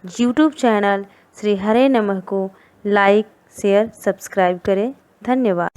YouTube channel Shri हरे नमः को like, share, subscribe करें। धन्यवाद।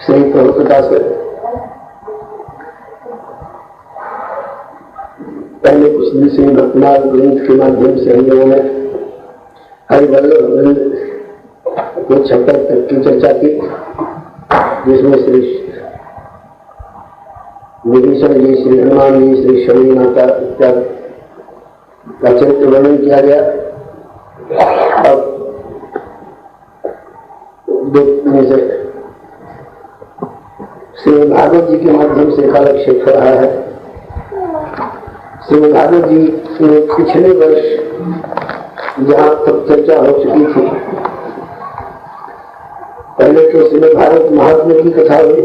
श्री प्रभुता से पहले कुछ दिन से भक्तनाथ ग्रंथ के माध्यम से हम लोगों ने हरिवल्लभ को 56 तक की चर्चा की, जिसमें श्री विभीषण जी, श्री हनुमान जी, श्री शबरी माता इत्यादि का चरित्र वर्णन किया गया। अब से श्री भागवत जी के माध्यम से कालक्षेप हो रहा है। श्री भागवत जी ने पिछले वर्ष जहाँ तक चर्चा हो चुकी थी, पहले तो श्रीमद् भागवत महात्म्य की कथा हुई,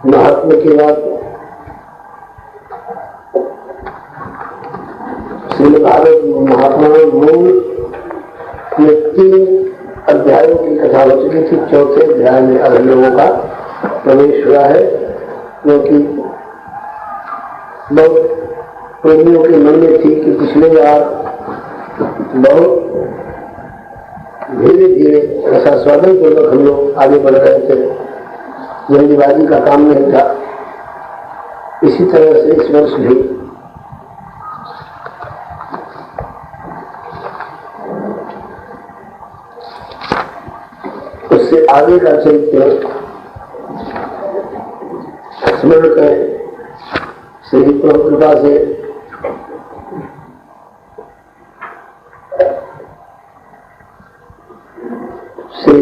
महात्म्य के बाद श्रीमद् भागवत महात्मा मूल में 3 अध्यायों की कथा हो चुकी थी। चौथे अध्याय में अब लोगों का प्रवेश हुआ है, क्योंकि बहुत प्रेमियों के मन में थी कि पिछले बार बहुत धीरे धीरे रसास्वादन पूर्वक हम लोग आगे बढ़ रहे थे, जल्दीबाजी का काम नहीं था। इसी तरह से इस वर्ष भी उससे आगे का चरित्र स्मरण करें। श्री प्रभु कृपा से श्री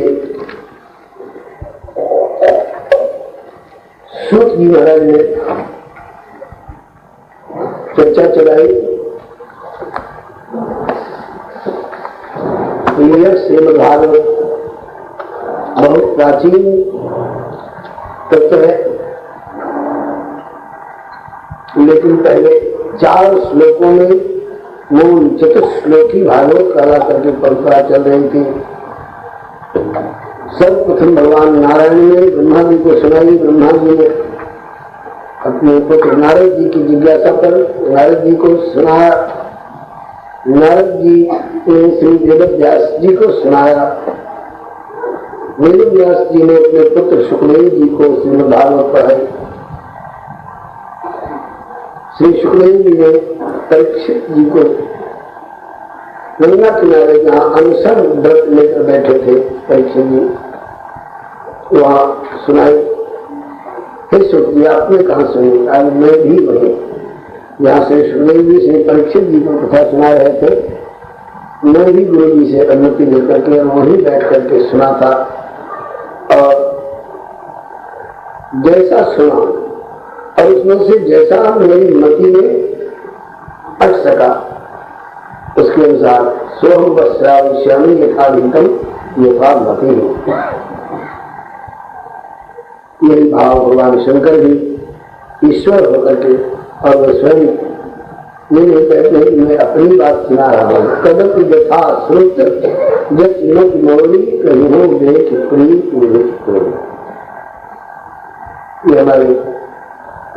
सूत जी महाराज ने चर्चा चलाई। यह श्रीमद् भागवत बहुत प्राचीन तत्व है। लेकिन पहले 4 श्लोकों में मूल चतुश्लोकी भागवत कला करके परंपरा चल रही थी। सर्वप्रथम भगवान नारायण ने ब्रह्मा जी को सुनाई। ब्रह्मा जी ने अपने पुत्र नारद जी की जिज्ञासा पर नारद जी को सुनाया। नारद जी ने श्री वेदव्यास जी को सुनाया। वेदव्यास जी ने अपने पुत्र सुखदेव जी को श्रीमद् भागवत पढ़ाई। श्री सुखदेव जी ने परीक्षित जी को गंगा किनारे जहाँ अनशन व्रत लेकर बैठे थे परीक्षित जी, वहाँ सुनाई। फिर सुख जी आपने कहा सुनी? आज मैं भी वही यहाँ से सुखदेव जी से परीक्षित जी को कथा सुना रहे थे। मैं भी गुरु जी से अनुमति लेकर के वहीं बैठ करके सुना था और जैसा सुना और उसमें से जैसा मेरी मति में अट सका उसके अनुसार सोहम वस्त्राविष्यामि यथाभितम यथामति हो। यही भाव भगवान शंकर भी ईश्वर होकर के और वह स्वयं ये नहीं कहते कि मैं अपनी बात सुना रहा हूँ। कदम यथा श्रुत जत मोरी कहीं देख प्रिय पूर्व। ये हमारे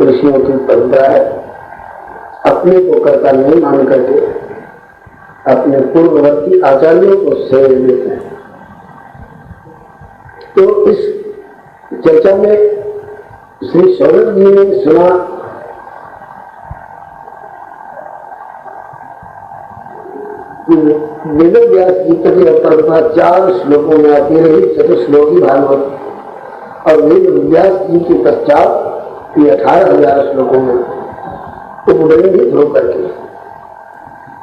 ऋषियों की परंपरा है। अपने को कर्ता नहीं मान करके अपने पूर्ववर्ती आचार्यों को श्रेय देते हैं। तो इस चर्चा में श्री सौरभ जी ने सुना कि वेदव्यास जी की परंपरा 4 श्लोकों में आती रही, चतुश्लोकी भागवत, और वेदव्यास जी के पश्चात 18,000 श्लोकों में उपग्रहित होकर के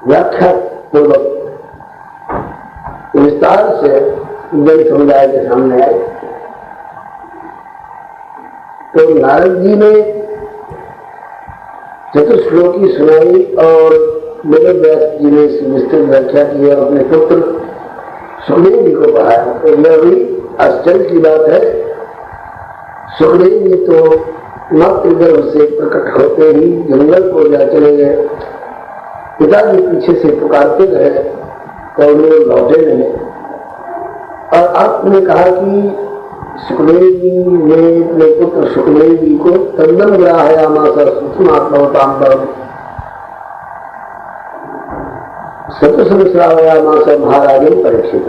व्याख्या पूर्वक विस्तार से जन समुदाय के सामने आए। तो नारद जी ने चतुश्लोकी सुनाई और वेदव्यास जी ने विस्तृत व्याख्या की और अपने पुत्र सुखदेव जी को पढ़ाया। तो यह भी आश्चर्य की बात है। सुखदेव जी तो मातृगर्भ से प्रकट होते ही जंगल को जा चले गए। पिताजी पीछे से पुकारते रहे और वो लौटे नहीं। और आपने कहा कि सुखदेव जी ने अपने पुत्र सुखदेव जी को तद्दन ग्राहयामास सूक्ष्मात्मवतांबरम सतसहस्रावयामास महाराजन परीक्षित।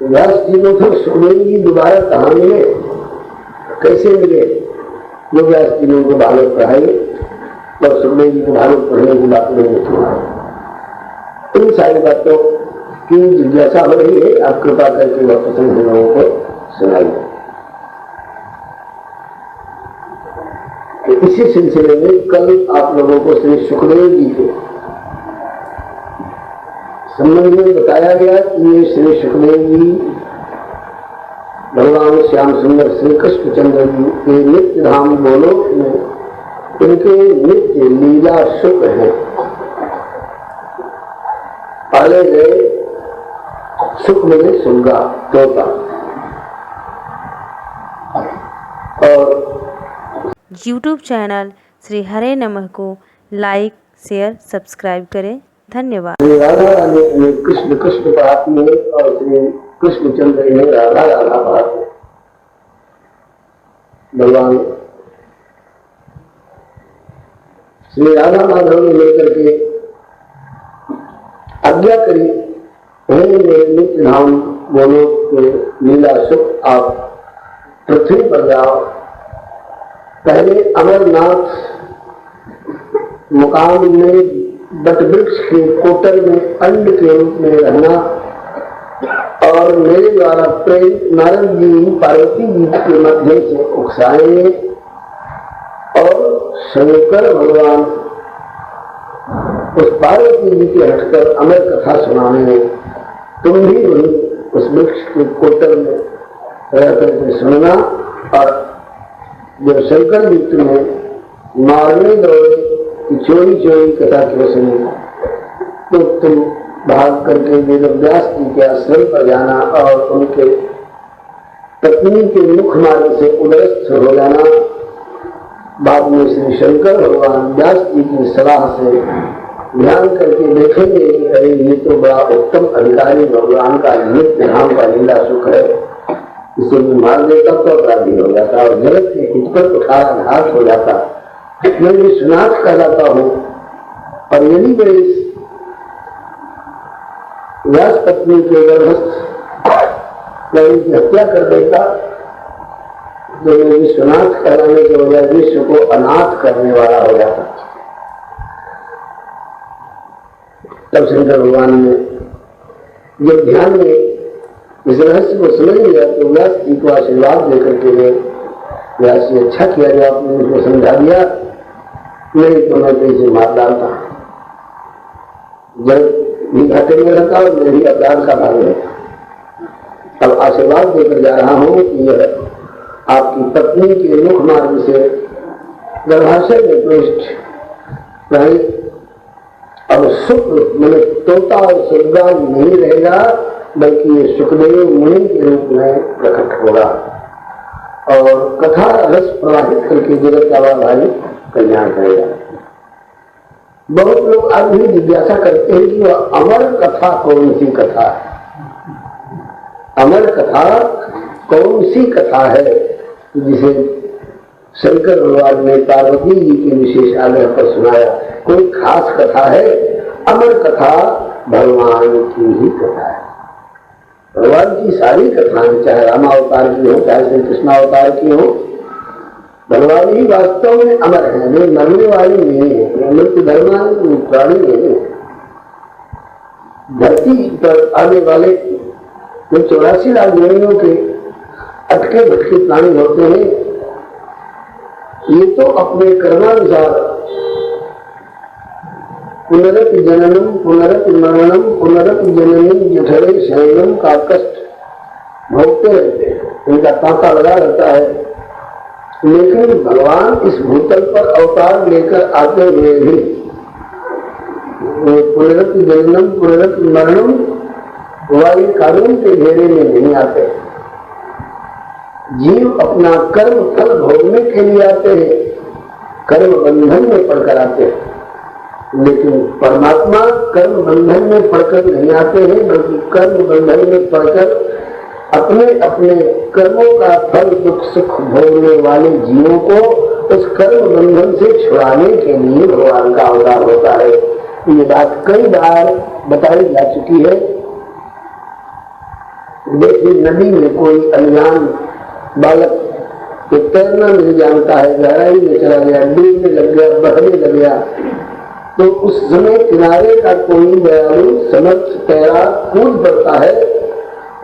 व्यास जी को फिर सुखदेव जी दोबारा कहाँ मिले, कैसे मिले? जो व्यास जी ने उनको भागवत पढ़ाई और सुखदेव जी को भागवत पढ़ने की बात नहीं सुना। इन सारी बातों की जिज्ञासा हो रही है। आप कृपा करके वह पसंद हम लोगों को सुनाइए। इसी सिलसिले में कल आप लोगों को श्री सुखदेव जी के संबंध में बताया गया कि ये श्री सुखदेव जी भगवान श्याम सुंदर श्री कृष्ण चंद्र जी के नित्य धाम गोलोक में इनके नित्य लीला सुख है। पाले गए सुख मिले सुगा तोता। और YouTube चैनल श्री हरे नमः को लाइक शेयर सब्सक्राइब करें। धन्यवाद। राधा रानी कृष्ण कृष्ण पढ़ाती है और श्री कृष्णचंद्र इन्हें राधा राधा पढ़ाते हैं। भगवान श्री राधा माधव ने लेकर के आज्ञा करी, हे मेरे नित्य धाम गोलोक के लीला सुख आप पृथ्वी पर जाओ। पहले अमरनाथ मुकाम में बट वृक्ष के कोटर में अंड के रूप में रहना और मेरे द्वारा प्रेम नारद जी पार्वती जी के मध्य से उकसाएंगे और शंकर भगवान उस पार्वती जी के हटकर अमर कथा सुनाने में तुम भी वही उस वृक्ष के कोटर में रह करके सुनना। और जब शंकर जी तुम्हें मारने दौड़े कि चोरी चोरी कथा क्यों सुनी, तो तुम भाग करके वेदव्यास जी के आश्रम पर जाना और उनके पत्नी के मुख मार्ग से उदरस्थ हो जाना। बाद में श्री शंकर भगवान व्यास जी की सलाह से ध्यान करके देखेंगे कि अरे ये तो बड़ा उत्तम अधिकारी भगवान का नित्य नाम का लीला सुख है, इसे भी मार देता तो अपराधी हो जाता और जगत के हित पर उठारा घात हो जाता, मैं विश्वनाथ कहलाता हूँ। और यदि मैं इस व्यास पत्नी के गर्भस्थ की हत्या कर देता तो मैं विश्वनाथ कहलाने के बजाय विश्व को अनाथ करने वाला हो जाता। तब शंकर भगवान ने जब ध्यान में इस रहस्य को समझ लिया तो व्यास जी को आशीर्वाद देकर के गए। व्यास जी, अच्छा किया जो आपने उनको समझा दिया, नहीं तो मैं तो इसे मार डालता, जब भी घाटे में रहता और मेरी अपराध का भाग रहता। अब आशीर्वाद देकर जा रहा हूं कि यह आपकी पत्नी के मुख मार्ग से गर्भाशय में प्रविष्ट नहीं, अब शुक्र मैंने तोता और सुरगान नहीं रहेगा, बल्कि ये सुखदेव मुनि के रूप में प्रकट होगा और कथा रस प्रवाहित करके जगत का भाई कल्याण करेगा। बहुत लोग आज भी जिज्ञासा करते हैं कि वह अमर कथा कौन सी कथा है, अमर कथा कौन सी कथा है जिसे शंकर भगवान ने पार्वती जी के विशेष आग्रह पर सुनाया। कोई खास कथा है? अमर कथा भगवान की ही कथा है। भगवान की सारी कथाएं, चाहे रामावतार की हो चाहे श्री कृष्णावतार की हो, भगवान ही वास्तव में अमर है, वे मरने वाली नहीं है, मृत्यु धर्म प्राणी नहीं है। धरती पर आने वाले जो 84 लाख योनियों के अटके भटके प्राणी होते हैं, ये तो अपने कर्मानुसार पुनरत जननम पुनरत मरणम पुनरत जननम जठरे शयनम का कष्ट भोगते रहते हैं, इनका तांता लगा रहता है। लेकिन भगवान इस भूतल पर अवतार लेकर आते हुए भी पुनरत जननम पुनरत मरणम वाले कानून के घेरे में नहीं आते। जीव अपना कर्म फल भोगने के लिए आते हैं, कर्म बंधन में पड़कर आते हैं, लेकिन परमात्मा कर्म बंधन में पड़कर नहीं आते हैं, बल्कि कर्म बंधन में पड़कर अपने अपने कर्मों का फल दुख सुख भोगने वाले जीवों को उस कर्म बंधन से छुड़ाने के लिए भगवान का अवतार होता है। ये बात कई बार बताई जा चुकी है। देखिए, नदी में कोई अनजान बालक तो तैरना नहीं जानता है, गहराई में चला गया, डूबने लग गया, बहने लग गया, तो उस समय किनारे का कोई दयालु समर्थ तैरा कूद पड़ता है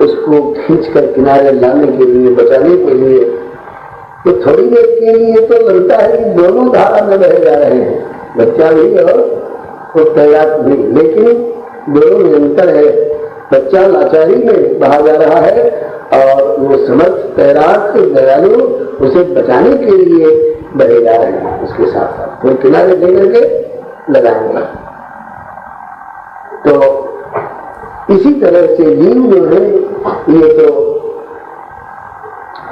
उसको खींचकर किनारे लाने के लिए, बचाने के लिए। तो थोड़ी देर के लिए तो लगता है कि दोनों धारा में बह जा रहे हैं, बच्चा भी और वो तैराक भी, लेकिन दोनों में अंतर है। बच्चा लाचारी में बहा जा रहा है और वो समर्थ तैराक दयालु उसे बचाने के लिए बहे जा रहे हैं उसके साथ साथ, तो किनारे दे करके लगाएंगे। तो इसी तरह से जीव जो है ये तो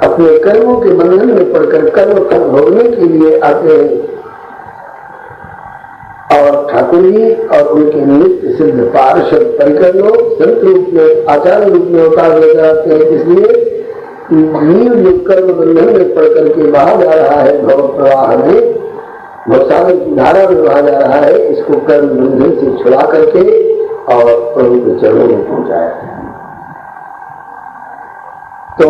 अपने कर्मों के बंधन में पड़कर कर्म फल भोगने के लिए आते हैं और ठाकुर जी और उनके नित्य सिद्ध पार्षद परिकर लोग संत रूप में आचार्य रूप में अवतार लेकर आते हैं। इसलिए जीव जो कर्म बंधन में पड़ करके बहा जा रहा है भव प्रवाह में, भवसागर की धारा में बहा जा रहा है, इसको कर्म बंधन से छुड़ा करके और प्रभु के चरणों में पहुंचाया। तो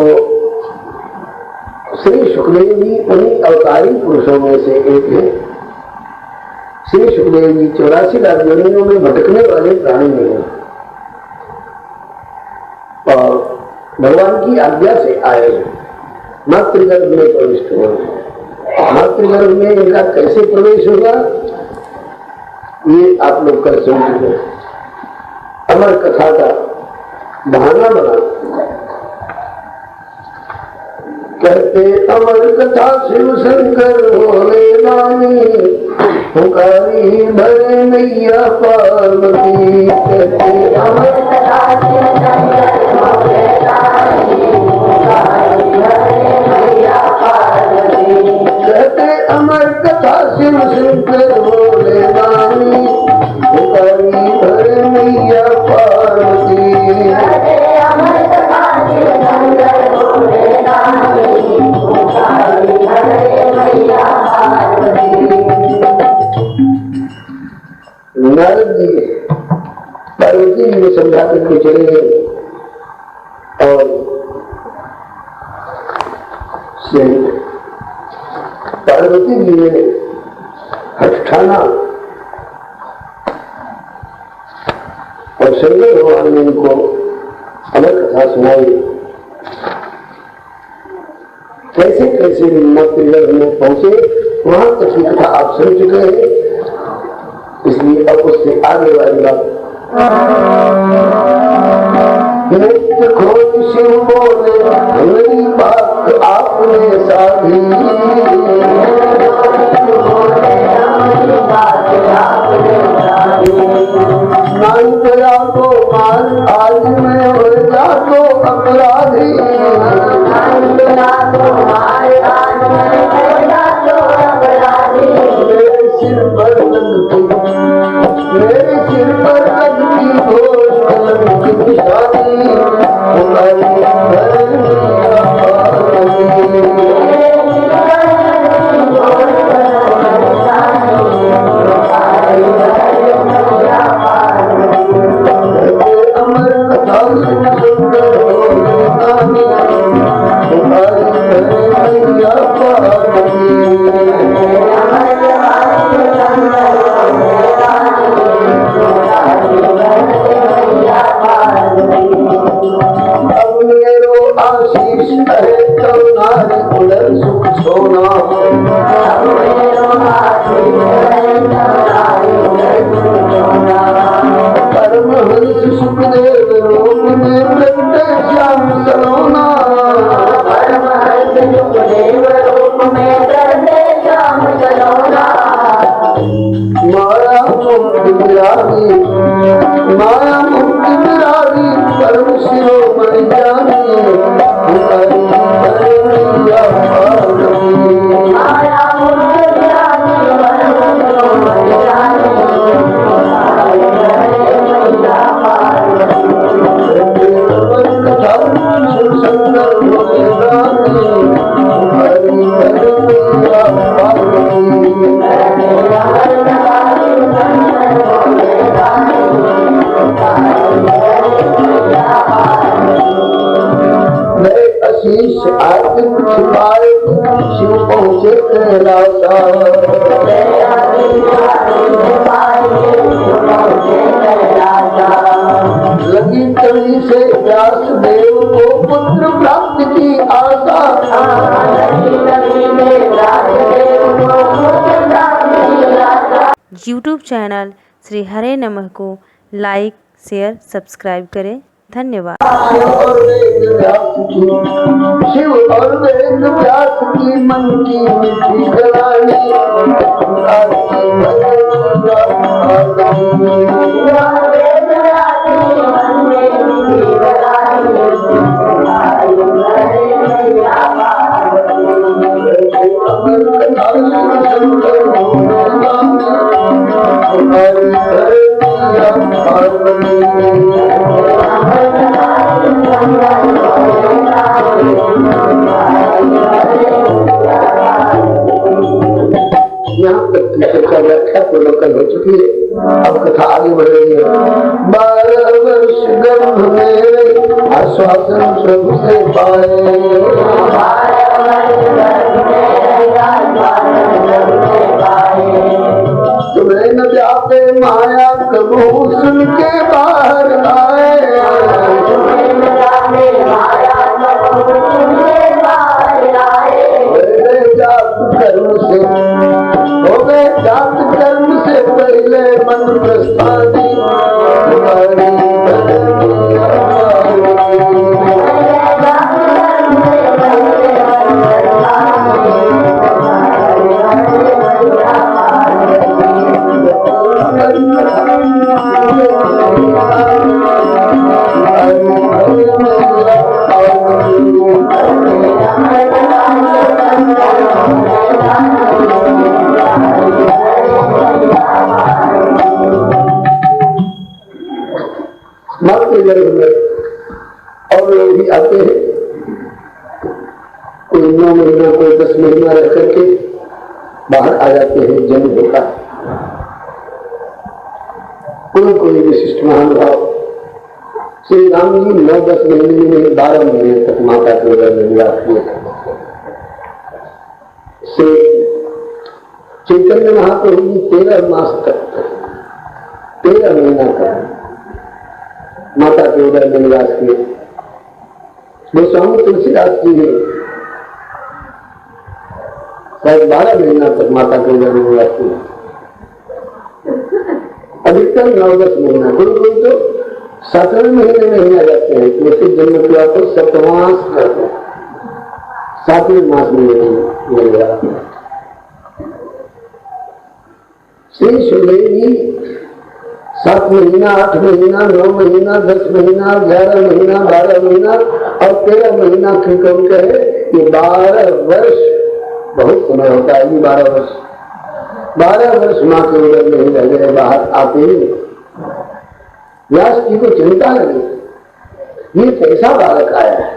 श्री सुखदेव जी उन्हीं अवतारी पुरुषों में से एक है। श्री सुखदेव जी 84 लाख योनियों में भटकने वाले प्राणी नहीं है और भगवान की आज्ञा से आए मातृगर्भ में प्रविष्ट हो। मातृगर्भ में इनका कैसे प्रवेश होगा ये आप लोग कर सुन चुके। अमर कथा का बहाना बना कहते अमर कथा शिव शंकर होने वाली पुकारी भरे नैया पार्वती। कहते अमर कथा शिव शंकर होने वाली पुकारी शंकर भोले दानी पुकारी हरे मैया पार्वती नारद जी पार्वती जी ने समझा करके चले गए और पार्वती जी ने हठाना और शंकर भगवान ने इनको अमर कथा सुनाई। कैसे कैसे नवग्रह में पहुंचे वहां तक की कथा आप सुन चुके हैं, इसलिए अब उससे आगे वाली बात नित्य खोज शिव बोले हमारी बात आपने साधी नाई गया तो मान आज मैं हो जा तो अपराधी मेरे सिर पर लगती घोष कलम की निशानी हमारी अमर कथा सुंदर आशीष है तो नारी उड़न सुख सोना परमहंस सुखदेव रूप में प्रगटे श्याम सलोना माया मुक्ति बिरागी परम शिरोमणि जानी शिव पहुंचे कैलासा लगी तड़ी से व्यास देव को पुत्र प्राप्त की आशा YouTube चैनल श्री हरे नमः को लाइक शेयर सब्सक्राइब करें। धन्यवाद। शिव और वेद व्यास की मन की मिठी गलानी यहाँ तक की चर्चा व्याख्या पूर्वक हो चुकी है। अब कथा आगे बढ़ रही है। 12 वर्ष गर्भ में आश्वासन प्रभु से पाए तुम्हें न जाते माया कबू सुन के बाहर आए जात कर्म से हो गए जात कर्म से पहले मन प्रस्थानी तुम्हारी में कोई 10 महीना रह करके बाहर आ जाते हैं, जन्म होता है। कोई विशिष्ट महानुभाव श्री राम जी 9-10 महीने में 12 महीने तक माता के उदर में निवास किए से चैतन्य महाप्रभु जी 13 मास तक 13 महीना तक माता के उदर में निवास किए। गोस्वामी तुलसीदास जी ने शायद 12 महीना तक माता के उदर में निवास किया, अधिकतर 9-10 महीना, कोई तो 7वें महीने में ही आ जाते हैं। जैसे जन्म किया तो 7वां करते हैं, 7वें मास में मिलेगा। श्री सुखदेव जी 7 महीना, 8 महीना, 9 महीना, 10 महीना, 11 महीना, 12 महीना और 13 महीना क्यों कम कहे, ये 12 वर्ष बहुत समय होता है। 12 वर्ष माँ के उदर में ही रह गए, बाहर आते ही। व्यास जी को चिंता लगी, ये कैसा बालक आया है।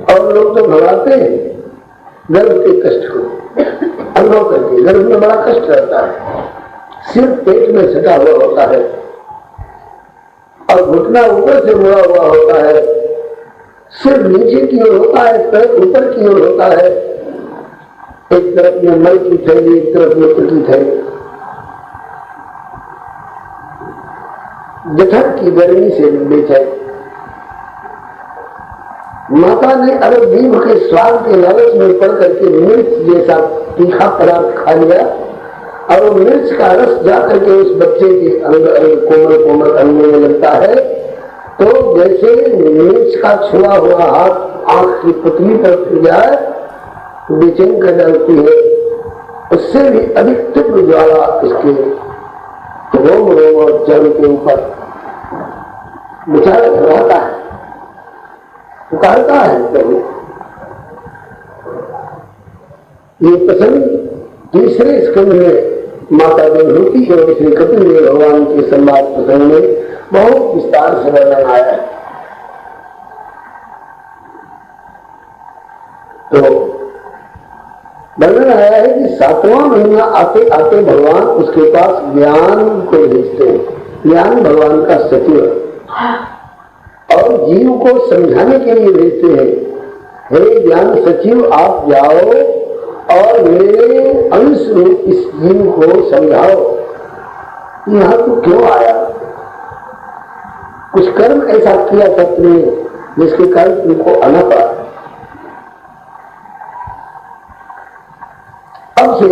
और लोग तो भगाते हैं गर्भ के कष्ट को अनुभव करके। गर्भ में बड़ा कष्ट रहता है, सिर पेट में सटा हुआ होता है और घुटना ऊपर से मुड़ा हुआ होता है, सिर नीचे की ओर होता है, पैर ऊपर की ओर होता है। एक तरफ में मल की थैली, एक तरफ मूत्र की थैली। जठर की गर्मी से बेचैन। माता ने अगर जीभ के स्वाद के लालच में पड़ करके मिर्च जैसा तीखा पदार्थ खा लिया और वो मिर्च का रस जाकर के उस बच्चे के अंदर कोमल कोमल अंगों में लगता है, तो जैसे मिर्च का छुआ हुआ हाथ आंख की पुतली पर फिर जाए तो बेचैन कर डालती है। उससे भी अधिक तीव्र ज्वाला इसके रोम रोम और जड़ के ऊपर विचार रहता है, पुकारता है। तो ये प्रसंग तीसरे स्कंद में माता देवहूति और श्री कपिल देव भगवान के संवाद प्रसंग में बहुत विस्तार से वर्णन आया है। तो वर्णन आया है कि 7वां महीना आते आते भगवान उसके पास ज्ञान को भेजते हैं। ज्ञान भगवान का सचिव है और जीव को समझाने के लिए भेजते हैं, हे ज्ञान सचिव आप जाओ और मेरे अंश रूप इस जीव को समझाओ। यहां तू क्यों आया, कुछ कर्म ऐसा किया था तुमने जिसके कारण तुमको आना पड़ा। अब से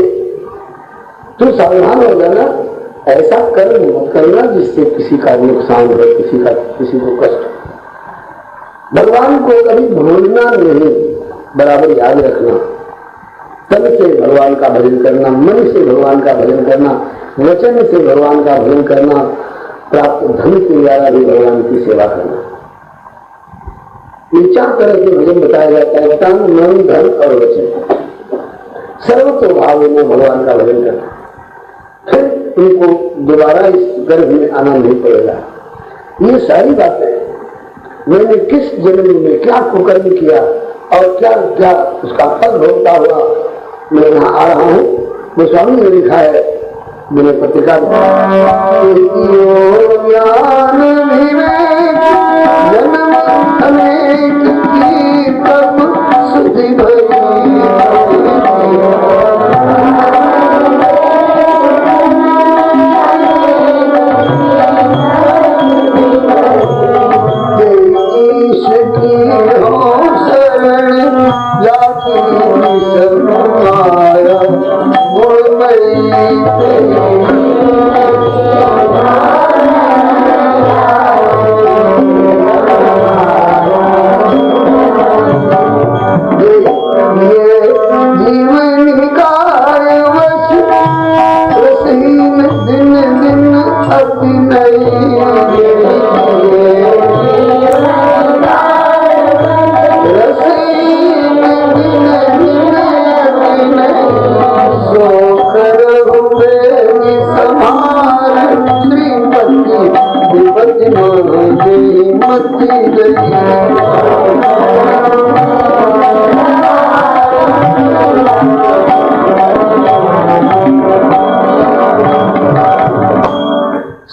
तू सावधान हो जाना, ऐसा कर्म मत करना जिससे किसी का नुकसान हो, किसी को कष्ट। भगवान को कभी भूलना नहीं, बराबर याद रखना। तन से भगवान का भजन करना, मन से भगवान का भजन करना, वचन से भगवान का भजन करना, प्राप्त धन के द्वारा भी भगवान की सेवा करना। ये 4 तरह के भजन बताया जाता है, तन मन धन और वचन। सर्वतो भाव में भगवान का भजन करना, फिर उनको दोबारा इस गर्भ में आना नहीं पड़ेगा। ये सारी बातें मैंने किस जन्म में क्या कुकर्म किया और क्या क्या उसका फल भोगता हुआ मैं यहाँ आ रहा हूँ। गोस्वामी ने लिखा है मैंने पत्रिका जन्म अनेक की तब सुधि भई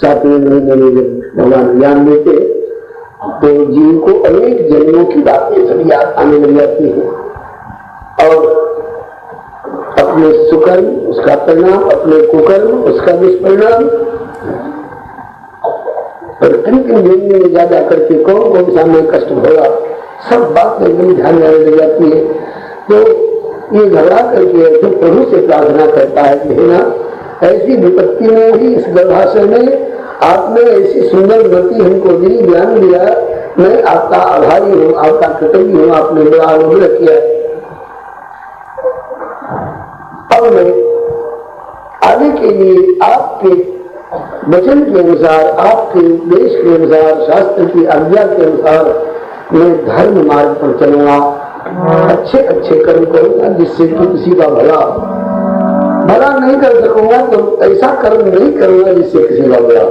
7वें महीने में जब भगवान ज्ञान देते तो जीव को अनेक जन्मों की बातें सभी याद आने लग जाती है और अपने सुकर्म उसका परिणाम, अपने कुकर्म उसका दुष्परिणाम, और किन किन जन्मों में जा जा करके कौन कौन सा में कष्ट होगा, सब बातें एकदम ध्यान में आने लग जाती है। तो ये घबरा करके तो प्रभु से प्रार्थना करता है कि ना ऐसी विपत्ति में भी इस गर्भाशय में आपने ऐसी सुंदर गति हमको दी, ज्ञान दिया, मैं आपका आभारी हूँ, आपका कृतज्ञ हूँ, आपने बड़ा अनुग्रह किया। अब मैं आगे के लिए आपके वचन के अनुसार, आपके उपदेश के अनुसार, शास्त्र की आज्ञा के अनुसार मैं धर्म मार्ग पर चलूंगा, अच्छे अच्छे कर्म करूंगा जिससे कि किसी का भला नहीं कर सकूंगा तो ऐसा कर्म नहीं करूंगा जिससे किसी का बुरा।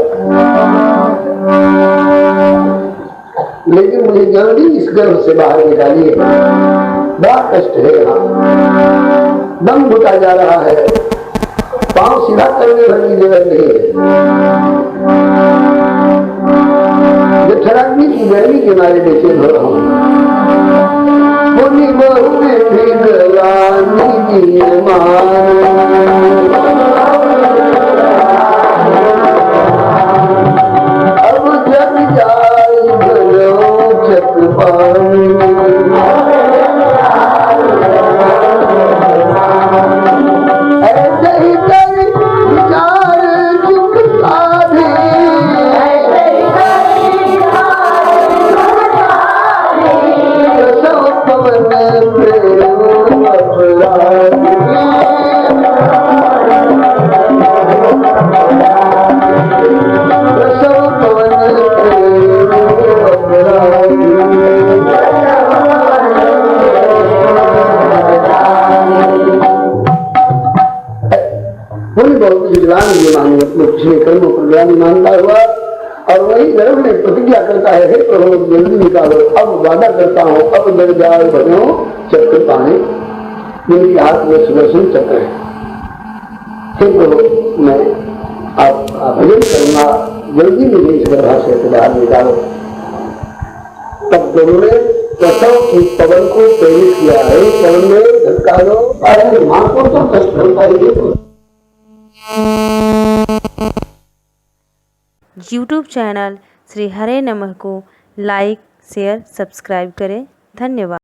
लेकिन मुझे जल्दी इस गर्भ से बाहर निकालिए, बड़ा कष्ट है, यहाँ दम घुटा जा रहा है, पांव सीधा करने वाली जगह नहीं है। जठराग्नि की गर्मी के मारे बेचैन हो रहा हूँ। अब जब जाए घरों चतुपानी, ऐसे ही कर विचार चुप साधे, पिछले कर्मों पर ज्ञान मानता हुआ और वही गर्भ में प्रतिज्ञा करता है, हे प्रभु जल्दी निकालो, अब वादा करता हूँ, अब दरबार बनो चक्र पाने, जिनके हाथ में सुदर्शन चक्र है। हे प्रभु मैं आपका भजन करूंगा, जल्दी मुझे इस गर्भाशय से बाहर निकालो। तब दोनों ने प्रसव की पवन को प्रेरित किया है, पवन में धक्का दो, अरे मां को तो कष्ट होता ही। YouTube चैनल श्री हरे नमः को लाइक, शेयर, सब्सक्राइब करें। धन्यवाद।